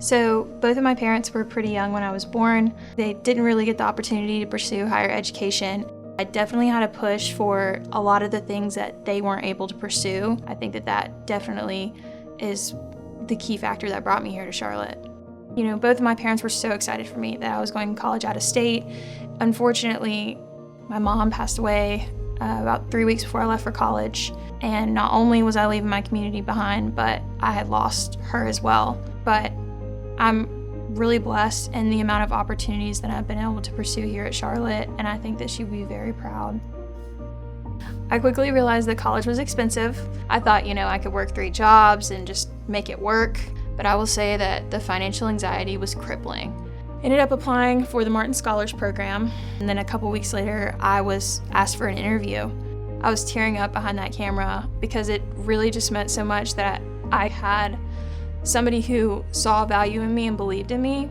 So both of my parents were pretty young when I was born. They didn't really get the opportunity to pursue higher education. I definitely had to push for a lot of the things that they weren't able to pursue. I think that definitely is the key factor that brought me here to Charlotte. You know, both of my parents were so excited for me that I was going to college out of state. Unfortunately, my mom passed away about 3 weeks before I left for college. And not only was I leaving my community behind, but I had lost her as well. But I'm really blessed in the amount of opportunities that I've been able to pursue here at Charlotte, and I think that she would be very proud. I quickly realized that college was expensive. I thought, I could work 3 jobs and just make it work, but I will say that the financial anxiety was crippling. Ended up applying for the Martin Scholars Program, and then a couple weeks later, I was asked for an interview. I was tearing up behind that camera because it really just meant so much that I had somebody who saw value in me and believed in me.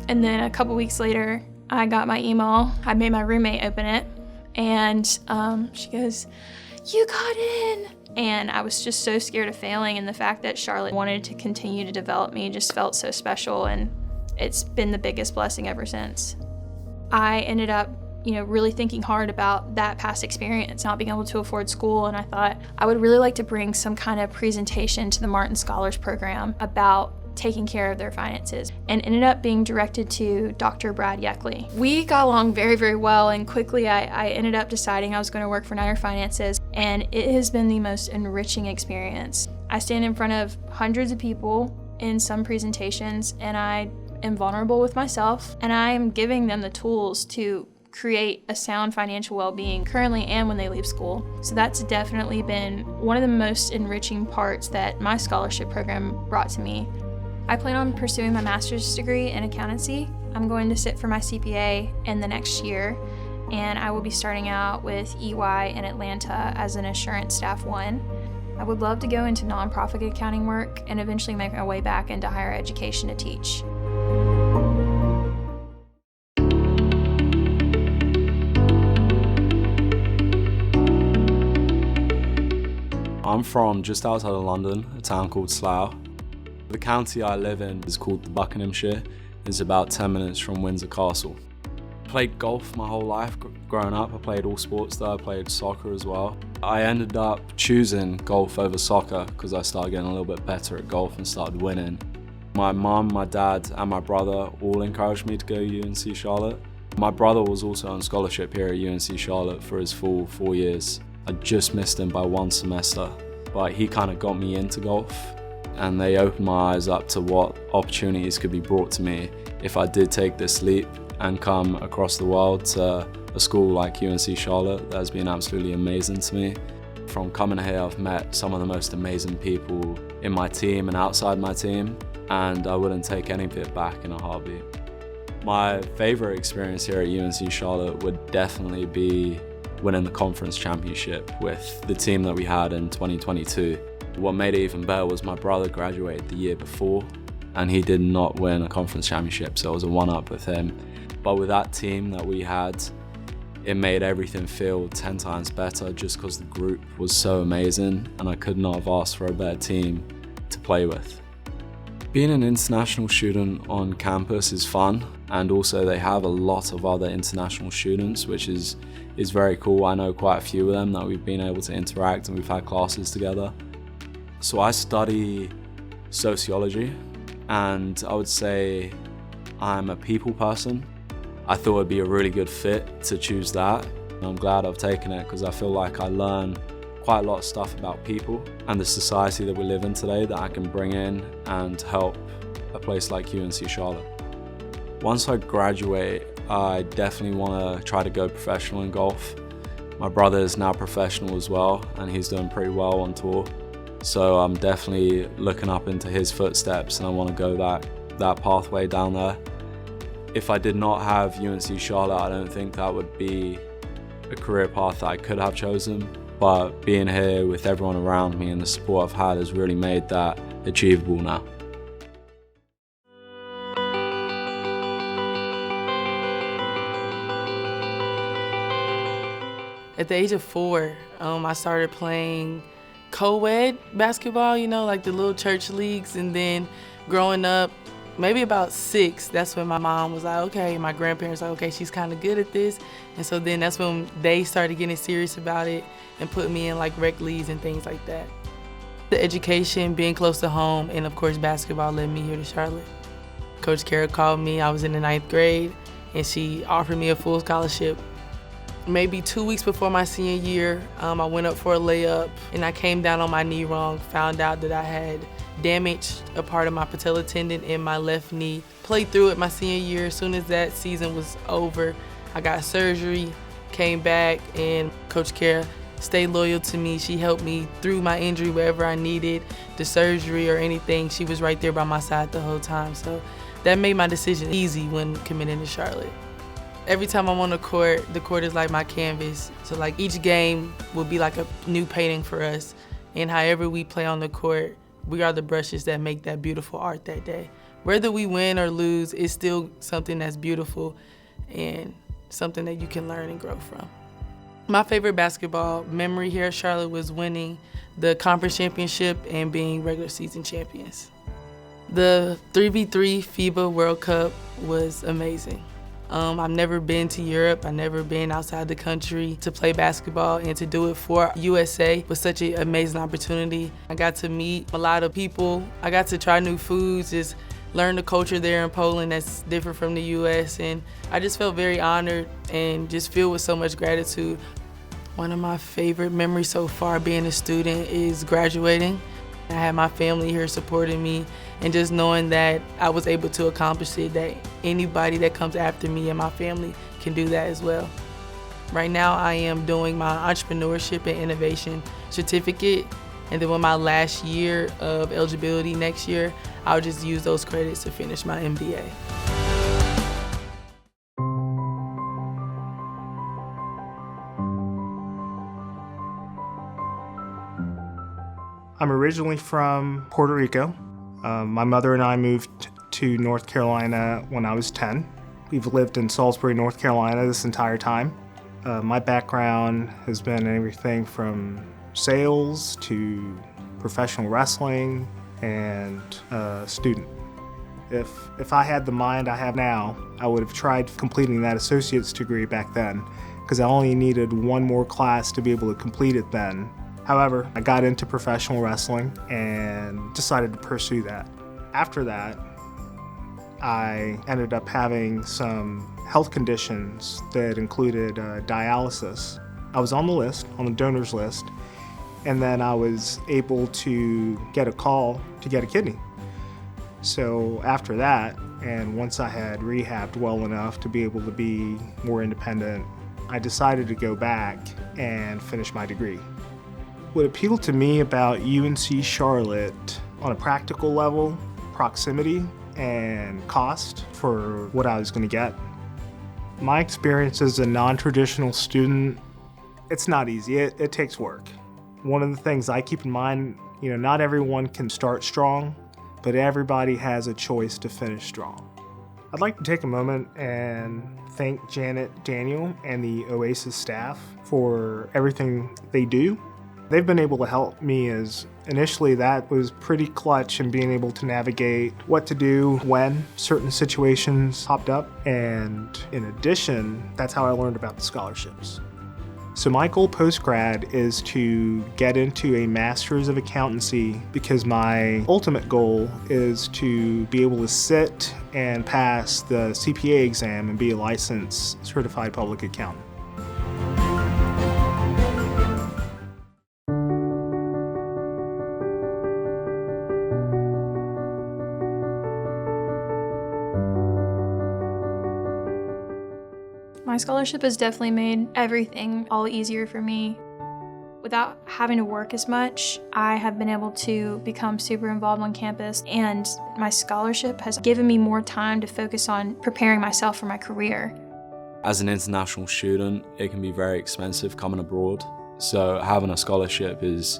And then a couple weeks later, I got my email. I made my roommate open it, and she goes, "You got in!" And I was just so scared of failing, and the fact that Charlotte wanted to continue to develop me just felt so special, and it's been the biggest blessing ever since. I ended up really thinking hard about that past experience, not being able to afford school, and I thought I would really like to bring some kind of presentation to the Martin Scholars Program about taking care of their finances, and ended up being directed to Dr. Brad Yeckley. We got along very, very well, and quickly I ended up deciding I was going to work for Niner Finances, and it has been the most enriching experience. I stand in front of hundreds of people in some presentations, and I am vulnerable with myself, and I am giving them the tools to create a sound financial well-being currently and when they leave school. So that's definitely been one of the most enriching parts that my scholarship program brought to me. I plan on pursuing my master's degree in accountancy. I'm going to sit for my CPA in the next year, and I will be starting out with EY in Atlanta as an assurance staff 1. I would love to go into nonprofit accounting work and eventually make my way back into higher education to teach. I'm from just outside of London, a town called Slough. The county I live in is called the Buckinghamshire. It's about 10 minutes from Windsor Castle. I played golf my whole life growing up. I played all sports there. I played soccer as well. I ended up choosing golf over soccer because I started getting a little bit better at golf and started winning. My mum, my dad, and my brother all encouraged me to go to UNC Charlotte. My brother was also on scholarship here at UNC Charlotte for his full 4 years. I just missed him by 1 semester, but he kind of got me into golf, and they opened my eyes up to what opportunities could be brought to me if I did take this leap and come across the world to a school like UNC Charlotte. That has been absolutely amazing to me. From coming here, I've met some of the most amazing people in my team and outside my team, and I wouldn't take any of it back in a heartbeat. My favorite experience here at UNC Charlotte would definitely be winning the conference championship with the team that we had in 2022. What made it even better was my brother graduated the year before, and he did not win a conference championship, so it was a one-up with him. But with that team that we had, it made everything feel 10 times better just because the group was so amazing, and I could not have asked for a better team to play with. Being an international student on campus is fun, and also they have a lot of other international students, which is very cool. I know quite a few of them that we've been able to interact and we've had classes together. So I study sociology, and I would say I'm a people person. I thought it'd be a really good fit to choose that. And I'm glad I've taken it because I feel like I learn quite a lot of stuff about people and the society that we live in today that I can bring in and help a place like UNC Charlotte. Once I graduate, I definitely want to try to go professional in golf. My brother is now professional as well, and he's doing pretty well on tour. So I'm definitely looking up into his footsteps, and I want to go that pathway down there. If I did not have UNC Charlotte, I don't think that would be a career path that I could have chosen. But being here with everyone around me and the support I've had has really made that achievable now. At the age of 4, I started playing co-ed basketball, like the little church leagues. And then growing up, maybe about 6, that's when my mom was like, okay, my grandparents were like, okay, she's kind of good at this. And so then that's when they started getting serious about it and put me in like rec leagues and things like that. The education, being close to home, and of course basketball led me here to Charlotte. Coach Kara called me, I was in the 9th grade, and she offered me a full scholarship. Maybe 2 weeks before my senior year, I went up for a layup and I came down on my knee wrong, found out that I had damaged a part of my patella tendon in my left knee. Played through it my senior year. As soon as that season was over, I got surgery, came back, and Coach Kara stayed loyal to me. She helped me through my injury wherever I needed, the surgery or anything. She was right there by my side the whole time. So that made my decision easy when committing to Charlotte. Every time I'm on the court is like my canvas. So like each game will be like a new painting for us. And however we play on the court, we are the brushes that make that beautiful art that day. Whether we win or lose, it's still something that's beautiful and something that you can learn and grow from. My favorite basketball memory here at Charlotte was winning the conference championship and being regular season champions. The 3v3 FIBA World Cup was amazing. I've never been to Europe. I've never been outside the country to play basketball, and to do it for USA was such an amazing opportunity. I got to meet a lot of people. I got to try new foods, just learn the culture there in Poland that's different from the US, and I just felt very honored and just filled with so much gratitude. One of my favorite memories so far being a student is graduating. I had my family here supporting me, and just knowing that I was able to accomplish it, that anybody that comes after me and my family can do that as well. Right now I am doing my entrepreneurship and innovation certificate, and then with my last year of eligibility next year, I'll just use those credits to finish my MBA. I'm originally from Puerto Rico. My mother and I moved to North Carolina when I was 10. We've lived in Salisbury, North Carolina this entire time. My background has been everything from sales to professional wrestling and student. If I had the mind I have now, I would have tried completing that associate's degree back then, because I only needed one more class to be able to complete it then. However, I got into professional wrestling and decided to pursue that. After that, I ended up having some health conditions that included dialysis. I was on the list, on the donors list, and then I was able to get a call to get a kidney. So after that, and once I had rehabbed well enough to be able to be more independent, I decided to go back and finish my degree. What appealed to me about UNC Charlotte on a practical level, proximity and cost for what I was going to get. My experience as a non-traditional student, it's not easy. It takes work. One of the things I keep in mind, not everyone can start strong, but everybody has a choice to finish strong. I'd like to take a moment and thank Janet, Daniel, and the Oasis staff for everything they do. They've been able to help me, as initially that was pretty clutch in being able to navigate what to do when certain situations popped up. And in addition, that's how I learned about the scholarships. So my goal post-grad is to get into a master's of accountancy, because my ultimate goal is to be able to sit and pass the CPA exam and be a licensed certified public accountant. My scholarship has definitely made everything all easier for me. Without having to work as much, I have been able to become super involved on campus, and my scholarship has given me more time to focus on preparing myself for my career. As an international student, it can be very expensive coming abroad, so having a scholarship is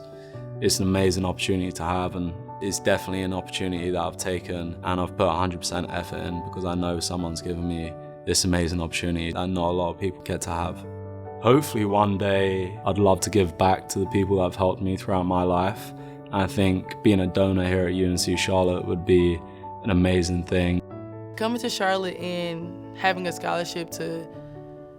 an amazing opportunity to have, and it's definitely an opportunity that I've taken and I've put 100% effort in, because I know someone's given me this amazing opportunity that not a lot of people get to have. Hopefully one day I'd love to give back to the people that have helped me throughout my life. And I think being a donor here at UNC Charlotte would be an amazing thing. Coming to Charlotte and having a scholarship to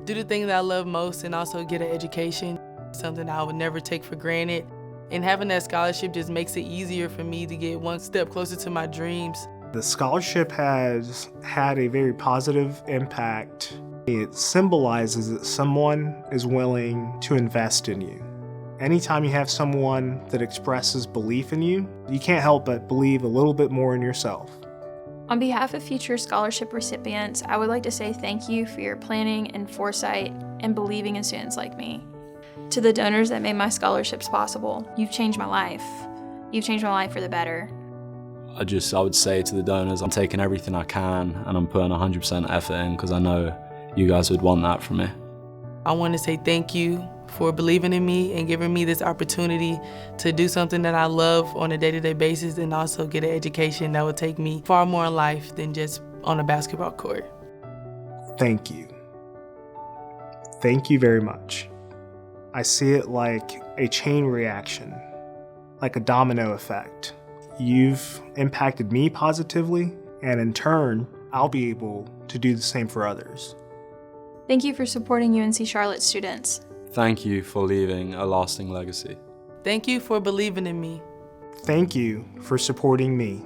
do the thing that I love most and also get an education, something I would never take for granted. And having that scholarship just makes it easier for me to get one step closer to my dreams. The scholarship has had a very positive impact. It symbolizes that someone is willing to invest in you. Anytime you have someone that expresses belief in you, you can't help but believe a little bit more in yourself. On behalf of future scholarship recipients, I would like to say thank you for your planning and foresight and believing in students like me. To the donors that made my scholarships possible, you've changed my life. You've changed my life for the better. I would say to the donors, I'm taking everything I can and I'm putting 100% effort in because I know you guys would want that from me. I want to say thank you for believing in me and giving me this opportunity to do something that I love on a day-to-day basis and also get an education that will take me far more in life than just on a basketball court. Thank you. Thank you very much. I see it like a chain reaction, like a domino effect. You've impacted me positively, and in turn, I'll be able to do the same for others. Thank you for supporting UNC Charlotte students. Thank you for leaving a lasting legacy. Thank you for believing in me. Thank you for supporting me.